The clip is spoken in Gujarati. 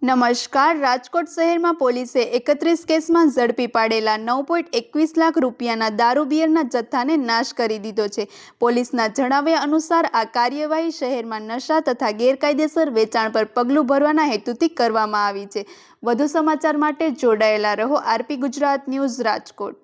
નમસ્કાર. રાજકોટ શહેરમાં પોલીસે 31 કેસમાં ઝડપી પાડેલા 9.21 લાખ રૂપિયાના દારૂ બિયરના જથ્થાને નાશ કરી દીધો છે. પોલીસના જણાવ્યા અનુસાર આ કાર્યવાહી શહેરમાં નશા તથા ગેરકાયદેસર વેચાણ પર પગલું ભરવાના હેતુથી કરવામાં આવી છે. વધુ સમાચાર માટે જોડાયેલા રહો. RP Gujarat news, Rajkot.